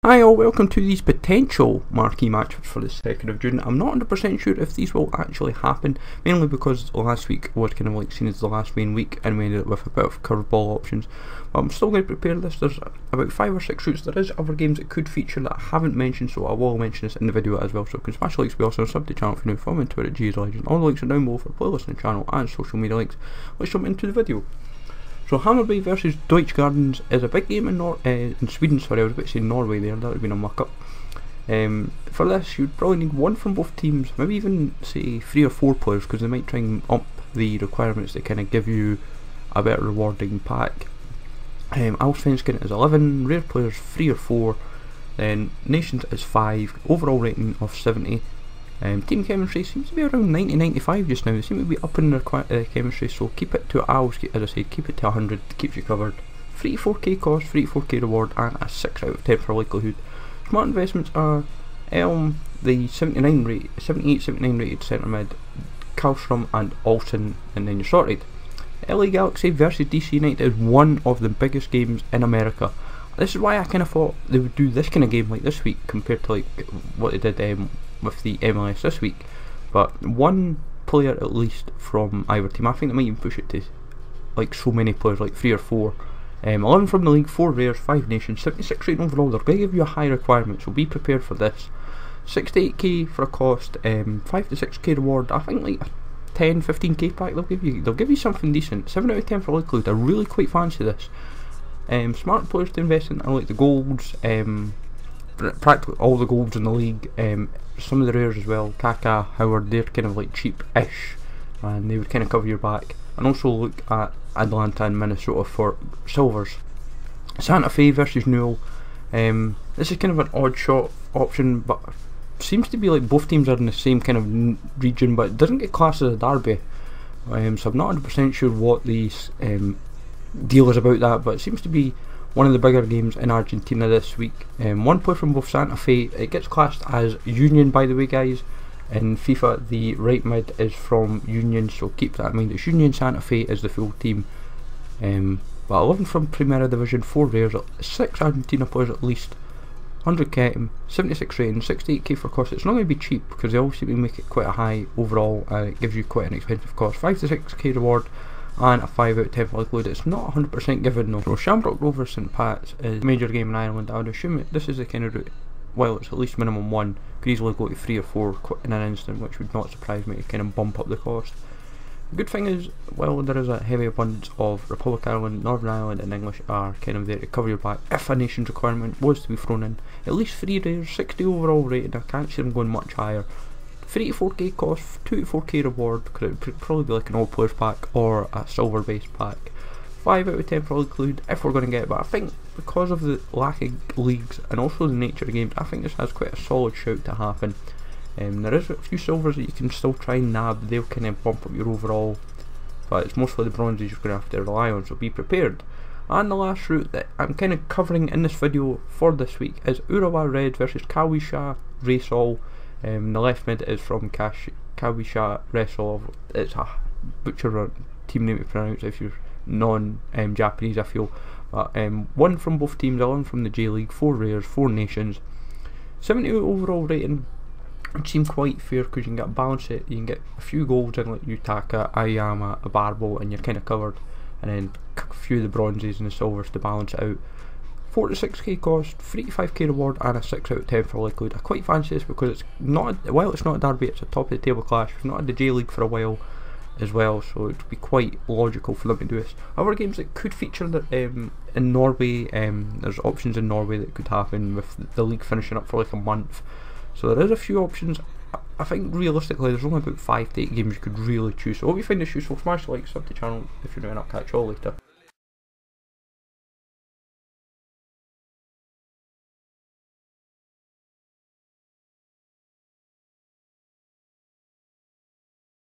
Hi all, welcome to these potential marquee matchups for the 2nd of June. I'm not 100% sure if these will actually happen, mainly because last week was kind of like seen as the last main week and we ended up with a bit of curveball options. But I'm still going to prepare this. There's about 5 or 6 routes. There is other games that could feature that I haven't mentioned, so I will mention this in the video as well. So you can smash the likes, be also sub to the channel if you're new, follow me on Twitter at GSLegend. All the links are down below for playlist on the channel and social media links. Let's jump into the video. So Hammarby versus Deutsche Gardens is a big game in Sweden. Sorry, I was about to say Norway there, that would have been a muck up. For this you'd probably need one from both teams, maybe even say 3 or 4 players, because they might try and up the requirements to kind of give you a better rewarding pack. Allsvenskan is 11, rare players 3 or 4, then nations is 5, overall rating of 70. Team chemistry seems to be around 90-95 just now. They seem to be up in their chemistry, so keep it to, as I said, keep it to 100, keeps you covered. 34k cost, 34k reward, and a 6 out of 10 for likelihood. Smart investments are Elm, the 78-79 rated centre mid, Karlstrom and Alton, and then you're sorted. LA Galaxy versus DC United is one of the biggest games in America. This is why I kind of thought they would do this kind of game like this week compared to like what they did with the MLS this week. But one player at least from either team. I think they might even push it to like so many players, like 3 or 4. 11 from the league, 4 rares, 5 nations, 76 rating overall. They're going to give you a high requirement, so be prepared for this. 6 to 8k for a cost, 5 to 6k reward. I think like a 10-15k pack they'll give you something decent. 7 out of 10 for likelihood. I really quite fancy this. Smart players to invest in. I like the golds, practically all the golds in the league. Some of the rares as well. Kaka, Howard, they're kind of like cheap-ish, and they would kind of cover your back. And also look at Atlanta and Minnesota for silvers. Santa Fe versus Newell. This is kind of an odd shot option, but seems to be like both teams are in the same kind of region, but it doesn't get classed as a derby. So I'm not 100% sure what the deal is about that, but it seems to be one of the bigger games in Argentina this week. One player from both Santa Fe. It gets classed as Union, by the way, guys. In FIFA, the right mid is from Union, so keep that in mind. It's Union, Santa Fe is the full team. But 11 from Primera Division, 4 rares, 6 Argentina players at least, 100k, 76 rating, 68k for cost. It's not going to be cheap because they obviously make it quite a high overall, and it gives you quite an expensive cost. 5 to 6k reward and a 5 out of 10 for likelihood. It's not 100% given though. So Shamrock Rovers St Pat's is a major game in Ireland. I would assume this is the kind of route, well, it's at least minimum 1, could easily go to 3 or 4 in an instant, which would not surprise me to kind of bump up the cost. The good thing is, well, there is a heavy abundance of Republic Ireland, Northern Ireland and English are kind of there to cover your back if a nation's requirement was to be thrown in. At least 3 rares, 60 overall rating. I can't see them going much higher. 3 to 4k cost, 2 to 4k reward, because it would probably be like an all players pack or a silver based pack. 5 out of 10 for include if we're going to get it, but I think because of the lacking leagues and also the nature of the games, I think this has quite a solid shout to happen. There is a few silvers that you can still try and nab, they'll kind of bump up your overall, but it's mostly the bronzes you're going to have to rely on, so be prepared. And the last route that I'm kind of covering in this video for this week is Urawa Red versus Kawisha Resol. The left mid is from Kawisha Resol. It's a butcher team name to pronounce if you're non-Japanese, I feel. But 1 from both teams, 11 from the J League, 4 rares, 4 nations, 70 overall rating, which seems quite fair because you can get a balance it, you can get a few golds in like Utaka, Ayama, a Barbo, and you're kind of covered, and then a few of the bronzes and the silvers to balance it out. 4 to 6k cost, 3 to 5k reward, and a 6 out of 10 for likelihood. I quite fancy this because it's not, well, it's not a derby, it's a top of the table clash. We've not had the J League for a while as well, so it would be quite logical for them to do this. Other games that could feature that in Norway, there's options in Norway that could happen with the league finishing up for like a month, so there is a few options. I think realistically there's only about 5 to 8 games you could really choose, so hope you find this useful. Smash the like, sub the channel if you're new, and I'll catch you all later.